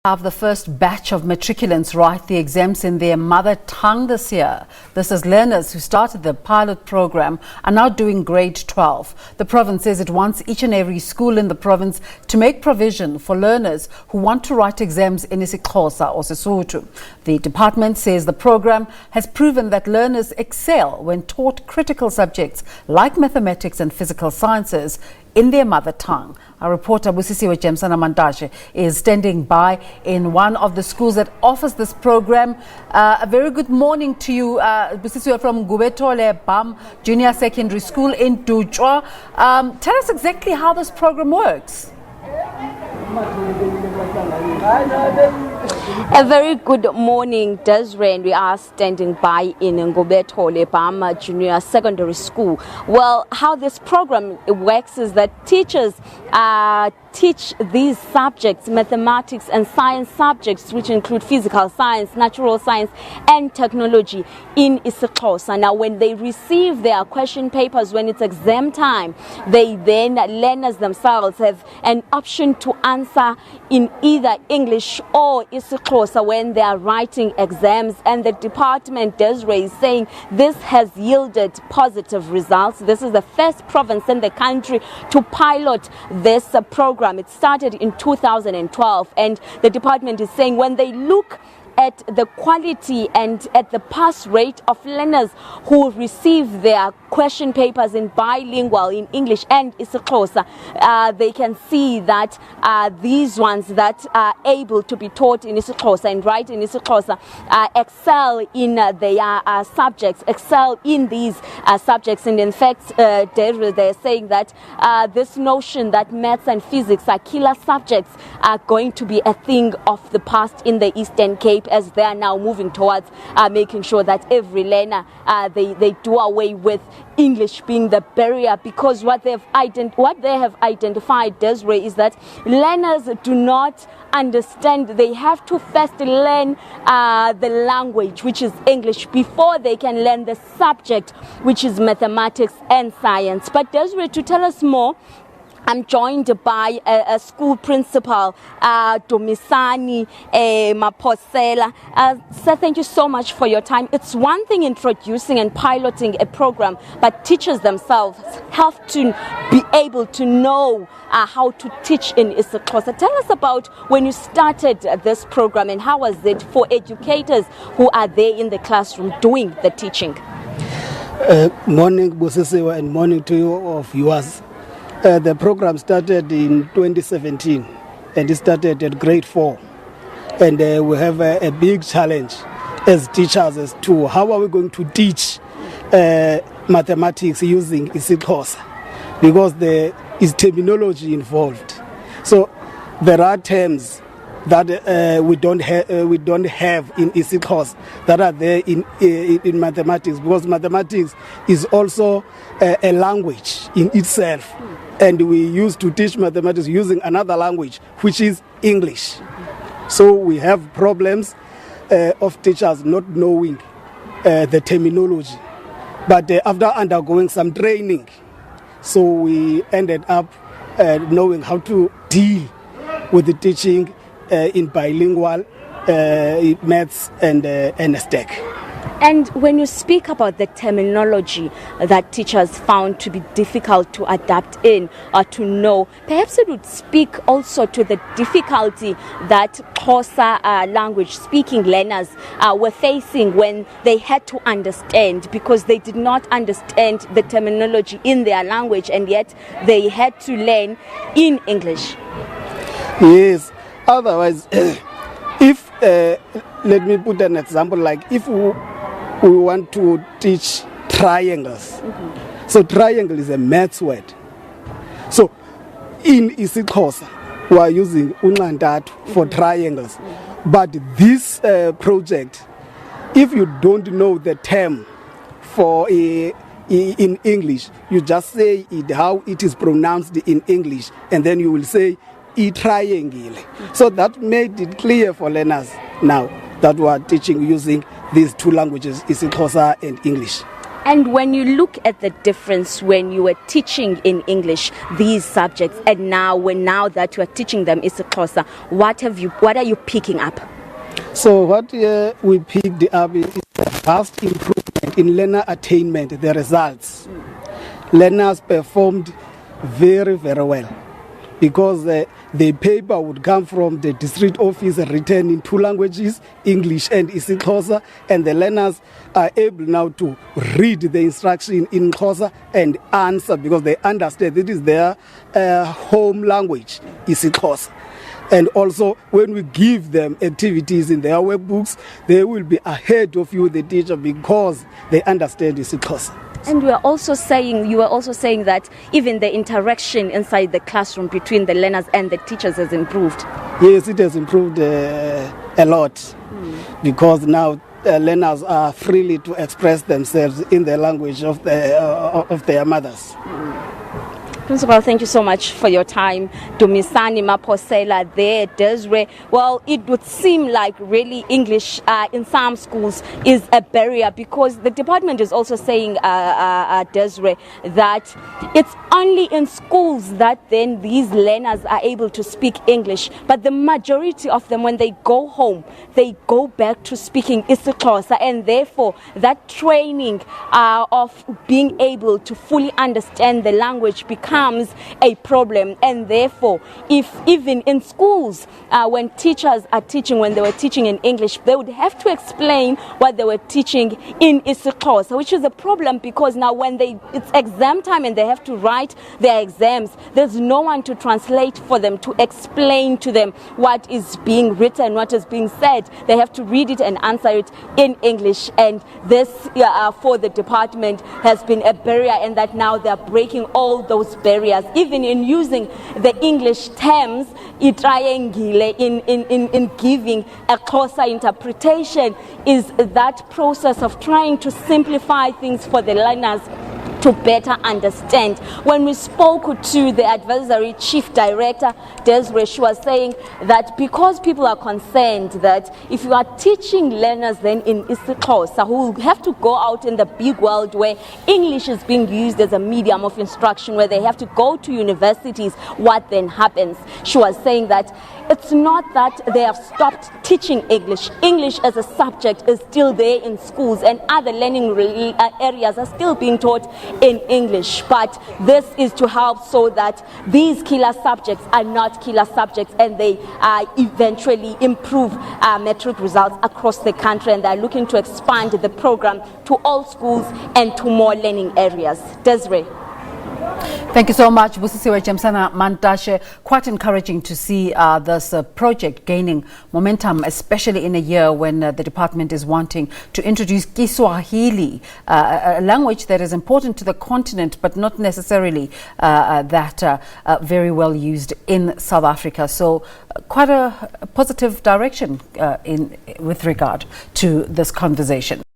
Have the first batch of matriculants write the exams in their mother tongue this year. This is learners who started the pilot program are now doing grade 12. The province says it wants each and every school in the province to make provision for learners who want to write exams in isiXhosa or Sotho. The department says the program has proven that learners excel when taught critical subjects like mathematics and physical sciences in their mother tongue. Our reporter Busisiwe Jemsana-Mantashe is standing by in one of the schools that offers this program. A very good morning to you, Busisiwe from Ngubethole BAM Junior Secondary School in Dutywa. Tell us exactly how this program works. A very good morning, Desiree, and we are standing by in Ngubethole BAM Junior Secondary School. Well, how this program works is that teachers teach these subjects, mathematics and science subjects, which include physical science, natural science and technology in isiXhosa. Now, when they receive their question papers, when it's exam time, learners themselves have an option to answer in either English or isiXhosa when they are writing exams. And the department, Desiree, is saying this has yielded positive results. This is the first province in the country to pilot this program. It started in 2012, and the department is saying when they look at the quality and at the pass rate of learners who receive their question papers in bilingual, in English and isiXhosa, they can see that these ones that are able to be taught in isiXhosa and write in isiXhosa excel in their subjects, excel in these subjects. And in fact, they're saying that this notion that maths and physics are killer subjects are going to be a thing of the past in the Eastern Cape, as they are now moving towards making sure that every learner, they do away with English being the barrier, because what they have identified, Desiree, is that learners do not understand. They have to first learn the language, which is English, before they can learn the subject, which is mathematics and science. But Desiree, to tell us more, I'm joined by a school principal, Dutywa Maposela. Sir, thank you so much for your time. It's one thing introducing and piloting a program, but teachers themselves have to be able to know how to teach in isiXhosa. Tell us about when you started this program, and how was it for educators who are there in the classroom doing the teaching? Morning, Busisiwe, and morning to you all viewers. The program started in 2017, and it started at grade 4. And we have a big challenge as teachers as to how are we going to teach mathematics using isiXhosa, because there is terminology involved. So there are terms that we don't have in isiXhosa that are there in mathematics, because mathematics is also a language in itself. And we used to teach mathematics using another language, which is English. So we have problems of teachers not knowing the terminology. But after undergoing some training, so we ended up knowing how to deal with the teaching in bilingual maths and STEC. And when you speak about the terminology that teachers found to be difficult to adapt in or to know, perhaps it would speak also to the difficulty that Xhosa language speaking learners were facing when they had to understand, because they did not understand the terminology in their language, and yet they had to learn in English. Yes, otherwise, if, let me put an example, like if we want to teach triangles. Mm-hmm. So triangle is a maths word. So in isiXhosa, we are using unqantathu for triangles. Mm-hmm. But this project, if you don't know the term for in English, you just say it how it is pronounced in English, and then you will say triangle. Mm-hmm. So that made it clear for learners now that we are teaching using these two languages, isiXhosa and English. And when you look at the difference when you were teaching in English these subjects and now that you are teaching them isiXhosa, what are you picking up? So what we picked up is the vast improvement in learner attainment, the results. Learners performed very, very well because the paper would come from the district office written in 2 languages, English and isiXhosa, and the learners are able now to read the instruction in Xhosa and answer because they understand it is their home language, isiXhosa. And also, when we give them activities in their workbooks, they will be ahead of you, the teacher, because they understand isiXhosa. And you were also saying that even the interaction inside the classroom between the learners and the teachers has improved. Yes, it has improved a lot because now learners are freely to express themselves in the language of their mothers. Principal, thank you so much for your time. Dumisani Maposela there, Desiree. Well, it would seem like really English in some schools is a barrier because the department is also saying, Desiree, that it's only in schools that then these learners are able to speak English. But the majority of them, when they go home, they go back to speaking isiXhosa, and therefore that training of being able to fully understand the language becomes a problem. And therefore, if even in schools, when teachers are teaching, when they were teaching in English, they would have to explain what they were teaching in isiXhosa, which is a problem because now when it's exam time and they have to write their exams, there's no one to translate for them, to explain to them what is being written, what is being said. They have to read it and answer it in English. And this, for the department, has been a barrier, and that now they're breaking all those barriers. Even in using the English terms, in giving a closer interpretation, is that process of trying to simplify things for the learners to better understand. When we spoke to the advisory chief director, Desiree, she was saying that because people are concerned that if you are teaching learners then in isiXhosa, who will have to go out in the big world where English is being used as a medium of instruction, where they have to go to universities, what then happens? She was saying that it's not that they have stopped teaching English. English as a subject is still there in schools, and other learning areas are still being taught in English. But this is to help so that these killer subjects are not killer subjects, and they eventually improve metric results across the country. And they're looking to expand the program to all schools and to more learning areas. Desiree. Thank you so much, Busisiwe Jemsana-Mantashe. Quite encouraging to see this project gaining momentum, especially in a year when the department is wanting to introduce Kiswahili, a language that is important to the continent, but not necessarily that very well used in South Africa. So quite a positive direction with regard to this conversation.